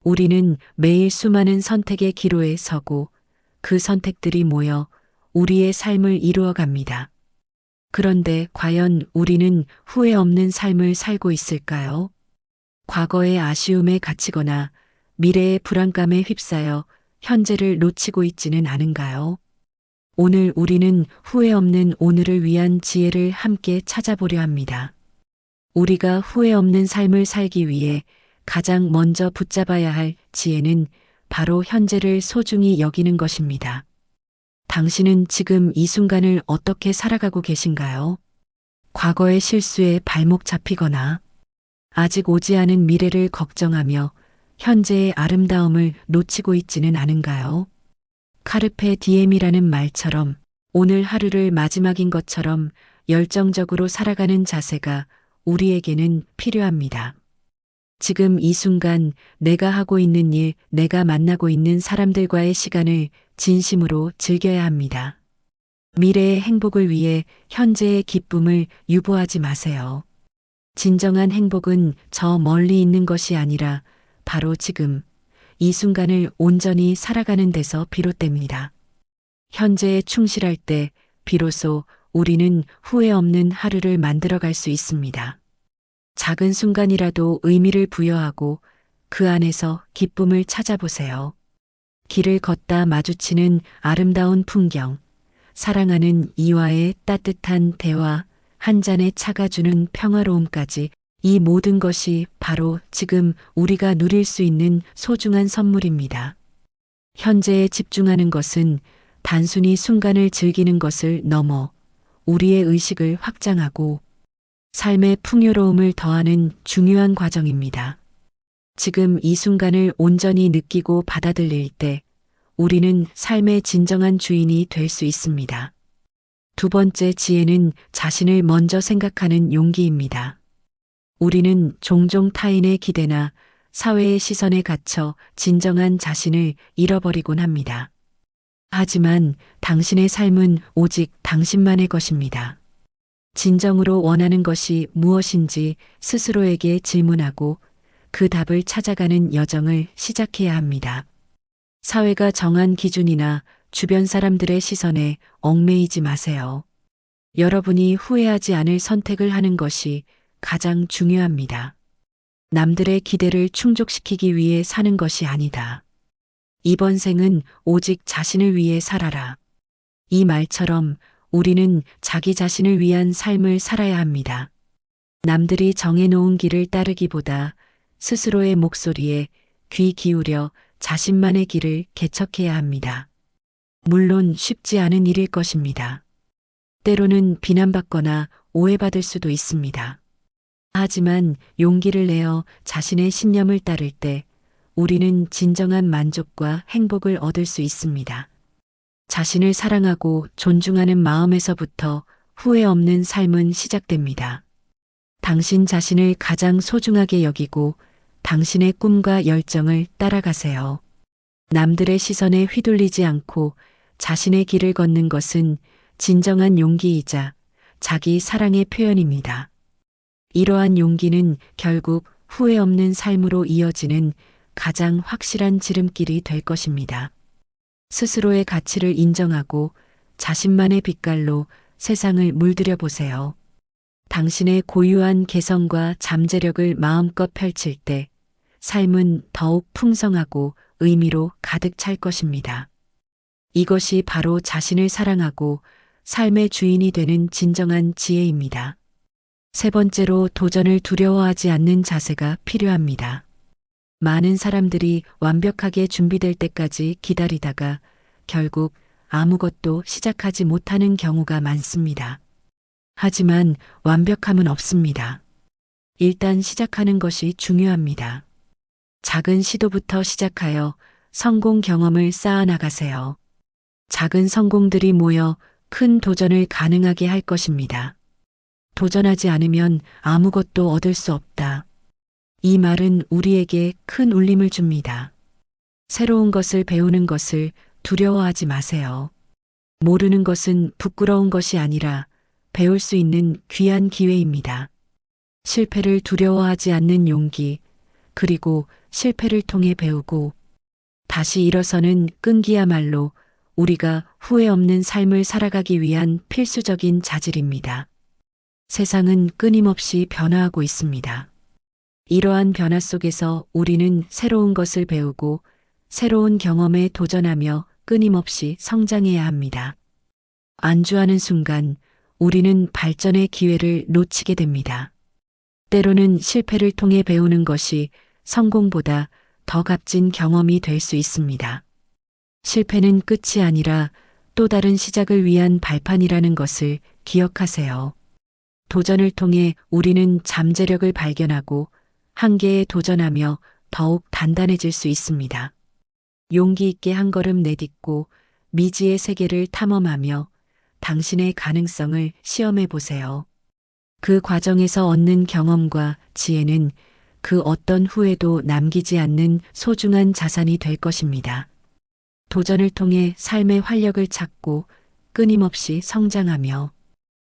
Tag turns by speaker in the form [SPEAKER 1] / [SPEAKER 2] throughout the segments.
[SPEAKER 1] 우리는 매일 수많은 선택의 기로에 서고 그 선택들이 모여 우리의 삶을 이루어 갑니다. 그런데 과연 우리는 후회 없는 삶을 살고 있을까요? 과거의 아쉬움에 갇히거나 미래의 불안감에 휩싸여 현재를 놓치고 있지는 않은가요? 오늘 우리는 후회 없는 오늘을 위한 지혜를 함께 찾아보려 합니다. 우리가 후회 없는 삶을 살기 위해 가장 먼저 붙잡아야 할 지혜는 바로 현재를 소중히 여기는 것입니다. 당신은 지금 이 순간을 어떻게 살아가고 계신가요? 과거의 실수에 발목 잡히거나 아직 오지 않은 미래를 걱정하며 현재의 아름다움을 놓치고 있지는 않은가요? 카르페 디엠이라는 말처럼 오늘 하루를 마지막인 것처럼 열정적으로 살아가는 자세가 우리에게는 필요합니다. 지금 이 순간 내가 하고 있는 일, 내가 만나고 있는 사람들과의 시간을 진심으로 즐겨야 합니다. 미래의 행복을 위해 현재의 기쁨을 유보하지 마세요. 진정한 행복은 저 멀리 있는 것이 아니라 바로 지금 이 순간을 온전히 살아가는 데서 비롯됩니다. 현재에 충실할 때 비로소 우리는 후회 없는 하루를 만들어갈 수 있습니다. 작은 순간이라도 의미를 부여하고 그 안에서 기쁨을 찾아보세요. 길을 걷다 마주치는 아름다운 풍경, 사랑하는 이와의 따뜻한 대화, 한 잔의 차가 주는 평화로움까지 이 모든 것이 바로 지금 우리가 누릴 수 있는 소중한 선물입니다. 현재에 집중하는 것은 단순히 순간을 즐기는 것을 넘어 우리의 의식을 확장하고 삶의 풍요로움을 더하는 중요한 과정입니다. 지금 이 순간을 온전히 느끼고 받아들일 때 우리는 삶의 진정한 주인이 될 수 있습니다. 두 번째 지혜는 자신을 먼저 생각하는 용기입니다. 우리는 종종 타인의 기대나 사회의 시선에 갇혀 진정한 자신을 잃어버리곤 합니다. 하지만 당신의 삶은 오직 당신만의 것입니다. 진정으로 원하는 것이 무엇인지 스스로에게 질문하고 그 답을 찾아가는 여정을 시작해야 합니다. 사회가 정한 기준이나 주변 사람들의 시선에 얽매이지 마세요. 여러분이 후회하지 않을 선택을 하는 것이 가장 중요합니다. 남들의 기대를 충족시키기 위해 사는 것이 아니다. 이번 생은 오직 자신을 위해 살아라. 이 말처럼 우리는 자기 자신을 위한 삶을 살아야 합니다. 남들이 정해놓은 길을 따르기보다 스스로의 목소리에 귀 기울여 자신만의 길을 개척해야 합니다. 물론 쉽지 않은 일일 것입니다. 때로는 비난받거나 오해받을 수도 있습니다. 하지만 용기를 내어 자신의 신념을 따를 때 우리는 진정한 만족과 행복을 얻을 수 있습니다. 자신을 사랑하고 존중하는 마음에서부터 후회 없는 삶은 시작됩니다. 당신 자신을 가장 소중하게 여기고 당신의 꿈과 열정을 따라가세요. 남들의 시선에 휘둘리지 않고 자신의 길을 걷는 것은 진정한 용기이자 자기 사랑의 표현입니다. 이러한 용기는 결국 후회 없는 삶으로 이어지는 가장 확실한 지름길이 될 것입니다. 스스로의 가치를 인정하고 자신만의 빛깔로 세상을 물들여 보세요. 당신의 고유한 개성과 잠재력을 마음껏 펼칠 때 삶은 더욱 풍성하고 의미로 가득 찰 것입니다. 이것이 바로 자신을 사랑하고 삶의 주인이 되는 진정한 지혜입니다. 세 번째로 도전을 두려워하지 않는 자세가 필요합니다. 많은 사람들이 완벽하게 준비될 때까지 기다리다가 결국 아무것도 시작하지 못하는 경우가 많습니다. 하지만 완벽함은 없습니다. 일단 시작하는 것이 중요합니다. 작은 시도부터 시작하여 성공 경험을 쌓아 나가세요. 작은 성공들이 모여 큰 도전을 가능하게 할 것입니다. 도전하지 않으면 아무것도 얻을 수 없다. 이 말은 우리에게 큰 울림을 줍니다. 새로운 것을 배우는 것을 두려워하지 마세요. 모르는 것은 부끄러운 것이 아니라 배울 수 있는 귀한 기회입니다. 실패를 두려워하지 않는 용기, 그리고 실패를 통해 배우고 다시 일어서는 끈기야말로 우리가 후회 없는 삶을 살아가기 위한 필수적인 자질입니다. 세상은 끊임없이 변화하고 있습니다. 이러한 변화 속에서 우리는 새로운 것을 배우고 새로운 경험에 도전하며 끊임없이 성장해야 합니다. 안주하는 순간 우리는 발전의 기회를 놓치게 됩니다. 때로는 실패를 통해 배우는 것이 성공보다 더 값진 경험이 될 수 있습니다. 실패는 끝이 아니라 또 다른 시작을 위한 발판이라는 것을 기억하세요. 도전을 통해 우리는 잠재력을 발견하고 한계에 도전하며 더욱 단단해질 수 있습니다. 용기 있게 한 걸음 내딛고 미지의 세계를 탐험하며 당신의 가능성을 시험해 보세요. 그 과정에서 얻는 경험과 지혜는 그 어떤 후회도 남기지 않는 소중한 자산이 될 것입니다. 도전을 통해 삶의 활력을 찾고 끊임없이 성장하며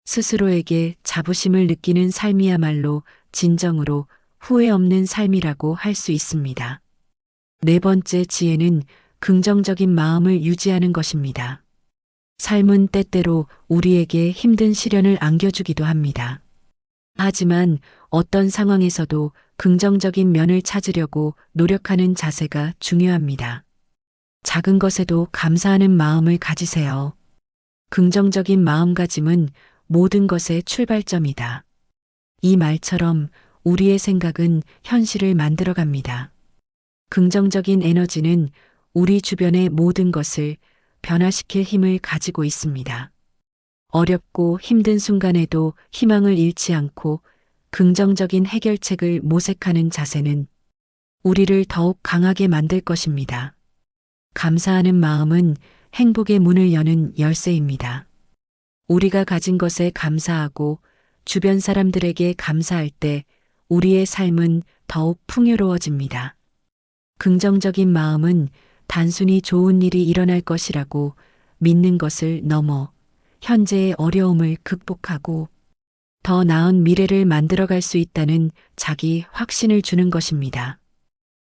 [SPEAKER 1] 스스로에게 자부심을 느끼는 삶이야말로 진정으로 후회 없는 삶이라고 할 수 있습니다. 네 번째 지혜는 긍정적인 마음을 유지하는 것입니다. 삶은 때때로 우리에게 힘든 시련을 안겨주기도 합니다. 하지만 어떤 상황에서도 긍정적인 면을 찾으려고 노력하는 자세가 중요합니다. 작은 것에도 감사하는 마음을 가지세요. 긍정적인 마음가짐은 모든 것의 출발점이다. 이 말처럼 우리의 생각은 현실을 만들어갑니다. 긍정적인 에너지는 우리 주변의 모든 것을 변화시킬 힘을 가지고 있습니다. 어렵고 힘든 순간에도 희망을 잃지 않고 긍정적인 해결책을 모색하는 자세는 우리를 더욱 강하게 만들 것입니다. 감사하는 마음은 행복의 문을 여는 열쇠입니다. 우리가 가진 것에 감사하고 주변 사람들에게 감사할 때 우리의 삶은 더욱 풍요로워집니다. 긍정적인 마음은 단순히 좋은 일이 일어날 것이라고 믿는 것을 넘어 현재의 어려움을 극복하고 더 나은 미래를 만들어갈 수 있다는 자기 확신을 주는 것입니다.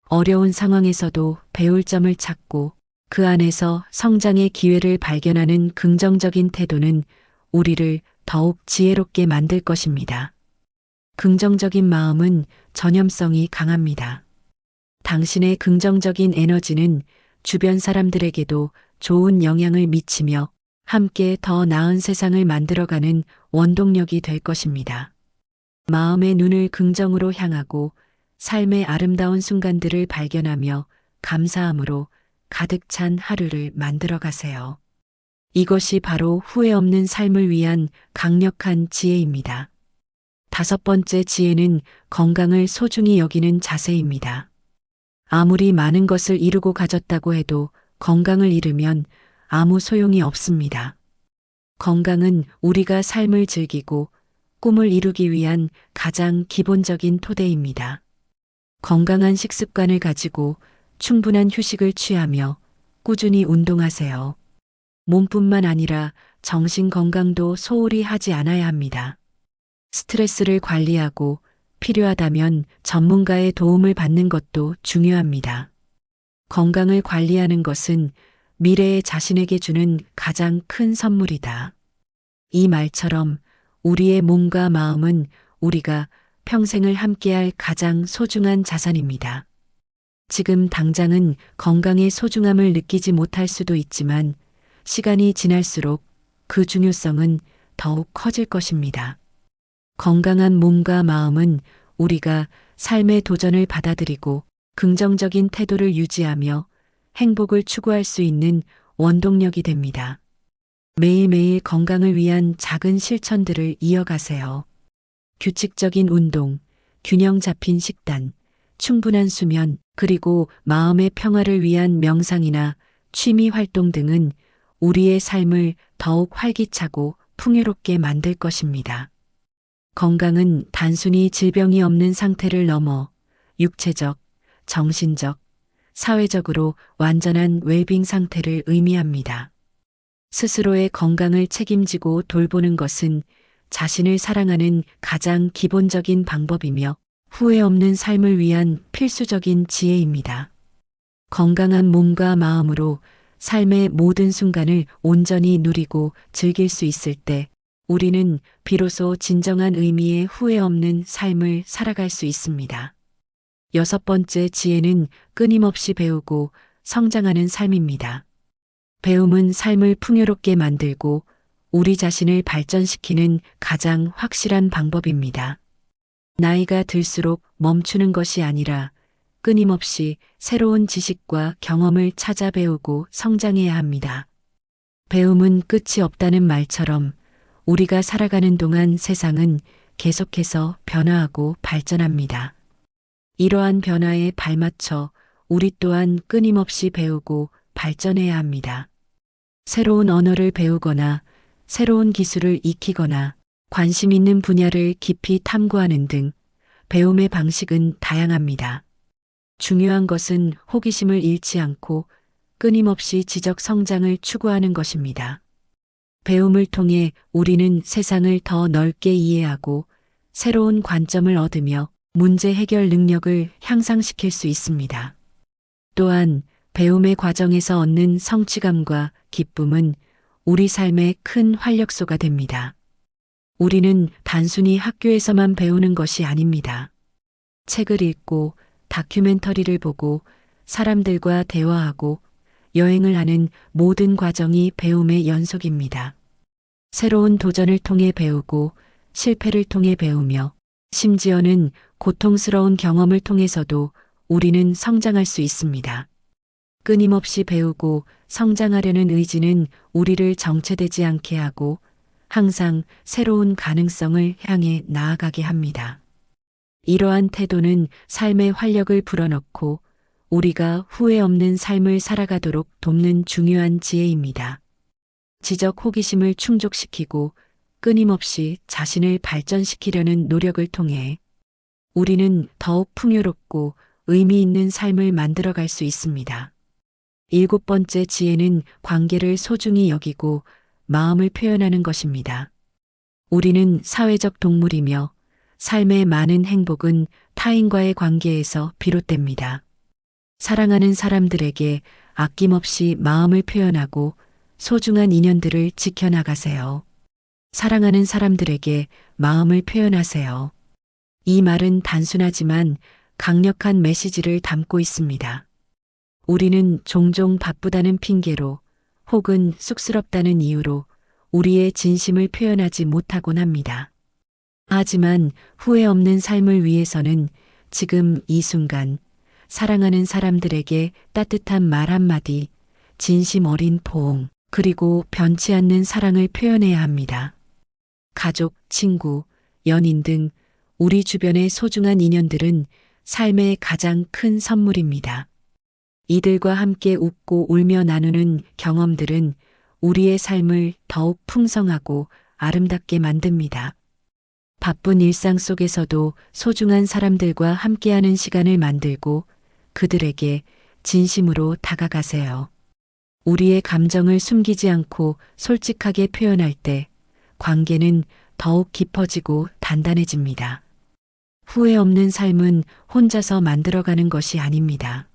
[SPEAKER 1] 어려운 상황에서도 배울 점을 찾고 그 안에서 성장의 기회를 발견하는 긍정적인 태도는 우리를 더욱 지혜롭게 만들 것입니다. 긍정적인 마음은 전염성이 강합니다. 당신의 긍정적인 에너지는 주변 사람들에게도 좋은 영향을 미치며 함께 더 나은 세상을 만들어가는 원동력이 될 것입니다. 마음의 눈을 긍정으로 향하고 삶의 아름다운 순간들을 발견하며 감사함으로 가득 찬 하루를 만들어 가세요. 이것이 바로 후회 없는 삶을 위한 강력한 지혜입니다. 다섯 번째 지혜는 건강을 소중히 여기는 자세입니다. 아무리 많은 것을 이루고 가졌다고 해도 건강을 잃으면 아무 소용이 없습니다. 건강은 우리가 삶을 즐기고 꿈을 이루기 위한 가장 기본적인 토대입니다. 건강한 식습관을 가지고 충분한 휴식을 취하며 꾸준히 운동하세요. 몸뿐만 아니라 정신 건강도 소홀히 하지 않아야 합니다. 스트레스를 관리하고 필요하다면 전문가의 도움을 받는 것도 중요합니다. 건강을 관리하는 것은 미래의 자신에게 주는 가장 큰 선물이다. 이 말처럼 우리의 몸과 마음은 우리가 평생을 함께할 가장 소중한 자산입니다. 지금 당장은 건강의 소중함을 느끼지 못할 수도 있지만 시간이 지날수록 그 중요성은 더욱 커질 것입니다. 건강한 몸과 마음은 우리가 삶의 도전을 받아들이고 긍정적인 태도를 유지하며 행복을 추구할 수 있는 원동력이 됩니다. 매일매일 건강을 위한 작은 실천들을 이어가세요. 규칙적인 운동, 균형 잡힌 식단, 충분한 수면, 그리고 마음의 평화를 위한 명상이나 취미 활동 등은 우리의 삶을 더욱 활기차고 풍요롭게 만들 것입니다. 건강은 단순히 질병이 없는 상태를 넘어 육체적, 정신적, 사회적으로 완전한 웰빙 상태를 의미합니다. 스스로의 건강을 책임지고 돌보는 것은 자신을 사랑하는 가장 기본적인 방법이며 후회 없는 삶을 위한 필수적인 지혜입니다. 건강한 몸과 마음으로 삶의 모든 순간을 온전히 누리고 즐길 수 있을 때 우리는 비로소 진정한 의미의 후회 없는 삶을 살아갈 수 있습니다. 여섯 번째 지혜는 끊임없이 배우고 성장하는 삶입니다. 배움은 삶을 풍요롭게 만들고 우리 자신을 발전시키는 가장 확실한 방법입니다. 나이가 들수록 멈추는 것이 아니라 끊임없이 새로운 지식과 경험을 찾아 배우고 성장해야 합니다. 배움은 끝이 없다는 말처럼 우리가 살아가는 동안 세상은 계속해서 변화하고 발전합니다. 이러한 변화에 발맞춰 우리 또한 끊임없이 배우고 발전해야 합니다. 새로운 언어를 배우거나 새로운 기술을 익히거나 관심 있는 분야를 깊이 탐구하는 등 배움의 방식은 다양합니다. 중요한 것은 호기심을 잃지 않고 끊임없이 지적 성장을 추구하는 것입니다. 배움을 통해 우리는 세상을 더 넓게 이해하고 새로운 관점을 얻으며 문제 해결 능력을 향상시킬 수 있습니다. 또한 배움의 과정에서 얻는 성취감과 기쁨은 우리 삶의 큰 활력소가 됩니다. 우리는 단순히 학교에서만 배우는 것이 아닙니다. 책을 읽고 다큐멘터리를 보고 사람들과 대화하고 여행을 하는 모든 과정이 배움의 연속입니다. 새로운 도전을 통해 배우고 실패를 통해 배우며 심지어는 고통스러운 경험을 통해서도 우리는 성장할 수 있습니다. 끊임없이 배우고 성장하려는 의지는 우리를 정체되지 않게 하고 항상 새로운 가능성을 향해 나아가게 합니다. 이러한 태도는 삶의 활력을 불어넣고 우리가 후회 없는 삶을 살아가도록 돕는 중요한 지혜입니다. 지적 호기심을 충족시키고 끊임없이 자신을 발전시키려는 노력을 통해 우리는 더욱 풍요롭고 의미 있는 삶을 만들어갈 수 있습니다. 일곱 번째 지혜는 관계를 소중히 여기고 마음을 표현하는 것입니다. 우리는 사회적 동물이며 삶의 많은 행복은 타인과의 관계에서 비롯됩니다. 사랑하는 사람들에게 아낌없이 마음을 표현하고 소중한 인연들을 지켜나가세요. 사랑하는 사람들에게 마음을 표현하세요. 이 말은 단순하지만 강력한 메시지를 담고 있습니다. 우리는 종종 바쁘다는 핑계로 혹은 쑥스럽다는 이유로 우리의 진심을 표현하지 못하곤 합니다. 하지만 후회 없는 삶을 위해서는 지금 이 순간 사랑하는 사람들에게 따뜻한 말 한마디, 진심 어린 포옹, 그리고 변치 않는 사랑을 표현해야 합니다. 가족, 친구, 연인 등 우리 주변의 소중한 인연들은 삶의 가장 큰 선물입니다. 이들과 함께 웃고 울며 나누는 경험들은 우리의 삶을 더욱 풍성하고 아름답게 만듭니다. 바쁜 일상 속에서도 소중한 사람들과 함께하는 시간을 만들고 그들에게 진심으로 다가가세요. 우리의 감정을 숨기지 않고 솔직하게 표현할 때 관계는 더욱 깊어지고 단단해집니다. 후회 없는 삶은 혼자서 만들어가는 것이 아닙니다.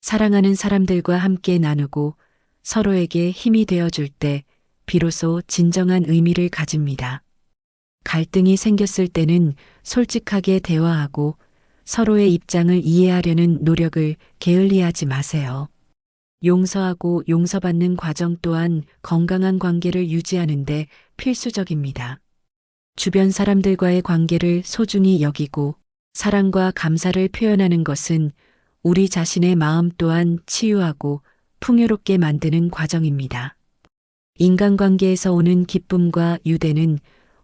[SPEAKER 1] 사랑하는 사람들과 함께 나누고 서로에게 힘이 되어줄 때 비로소 진정한 의미를 가집니다. 갈등이 생겼을 때는 솔직하게 대화하고 서로의 입장을 이해하려는 노력을 게을리하지 마세요. 용서하고 용서받는 과정 또한 건강한 관계를 유지하는 데 필수적입니다. 주변 사람들과의 관계를 소중히 여기고 사랑과 감사를 표현하는 것은 우리 자신의 마음 또한 치유하고 풍요롭게 만드는 과정입니다. 인간관계에서 오는 기쁨과 유대는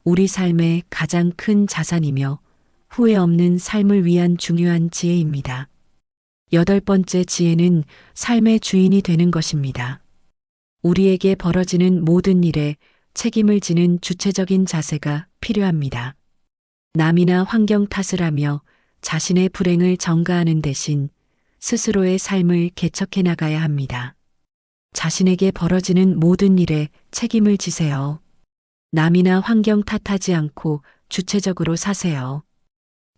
[SPEAKER 1] 우리 삶의 가장 큰 자산이며 후회 없는 삶을 위한 중요한 지혜입니다. 여덟 번째 지혜는 삶의 주인이 되는 것입니다. 우리에게 벌어지는 모든 일에 책임을 지는 주체적인 자세가 필요합니다. 남이나 환경 탓을 하며 자신의 불행을 전가하는 대신 스스로의 삶을 개척해 나가야 합니다. 자신에게 벌어지는 모든 일에 책임을 지세요. 남이나 환경 탓하지 않고 주체적으로 사세요.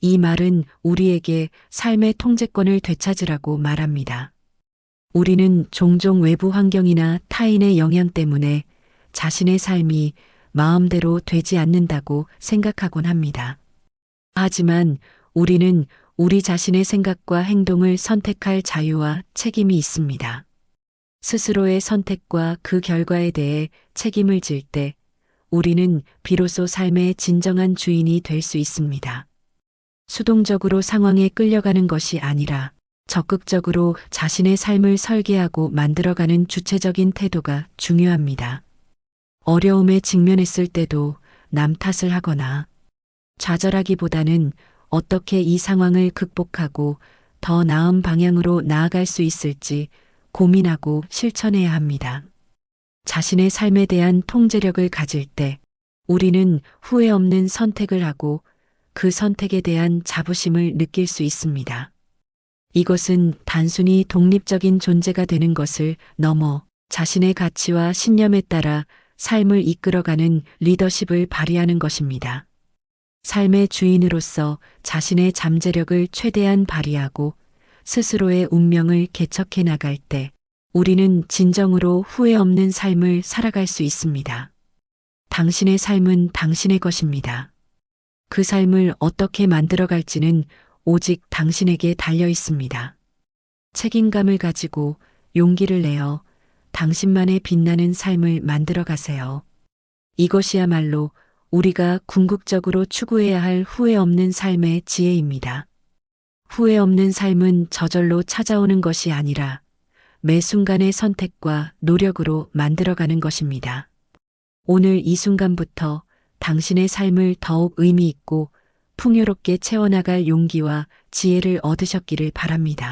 [SPEAKER 1] 이 말은 우리에게 삶의 통제권을 되찾으라고 말합니다. 우리는 종종 외부 환경이나 타인의 영향 때문에 자신의 삶이 마음대로 되지 않는다고 생각하곤 합니다. 하지만 우리는 우리 자신의 생각과 행동을 선택할 자유와 책임이 있습니다. 스스로의 선택과 그 결과에 대해 책임을 질 때 우리는 비로소 삶의 진정한 주인이 될 수 있습니다. 수동적으로 상황에 끌려가는 것이 아니라 적극적으로 자신의 삶을 설계하고 만들어가는 주체적인 태도가 중요합니다. 어려움에 직면했을 때도 남 탓을 하거나 좌절하기보다는 어떻게 이 상황을 극복하고 더 나은 방향으로 나아갈 수 있을지 고민하고 실천해야 합니다. 자신의 삶에 대한 통제력을 가질 때 우리는 후회 없는 선택을 하고 그 선택에 대한 자부심을 느낄 수 있습니다. 이것은 단순히 독립적인 존재가 되는 것을 넘어 자신의 가치와 신념에 따라 삶을 이끌어가는 리더십을 발휘하는 것입니다. 삶의 주인으로서 자신의 잠재력을 최대한 발휘하고 스스로의 운명을 개척해 나갈 때 우리는 진정으로 후회 없는 삶을 살아갈 수 있습니다. 당신의 삶은 당신의 것입니다. 그 삶을 어떻게 만들어갈지는 오직 당신에게 달려 있습니다. 책임감을 가지고 용기를 내어 당신만의 빛나는 삶을 만들어 가세요. 이것이야말로 우리가 궁극적으로 추구해야 할 후회 없는 삶의 지혜입니다. 후회 없는 삶은 저절로 찾아오는 것이 아니라 매 순간의 선택과 노력으로 만들어가는 것입니다. 오늘 이 순간부터 당신의 삶을 더욱 의미 있고 풍요롭게 채워나갈 용기와 지혜를 얻으셨기를 바랍니다.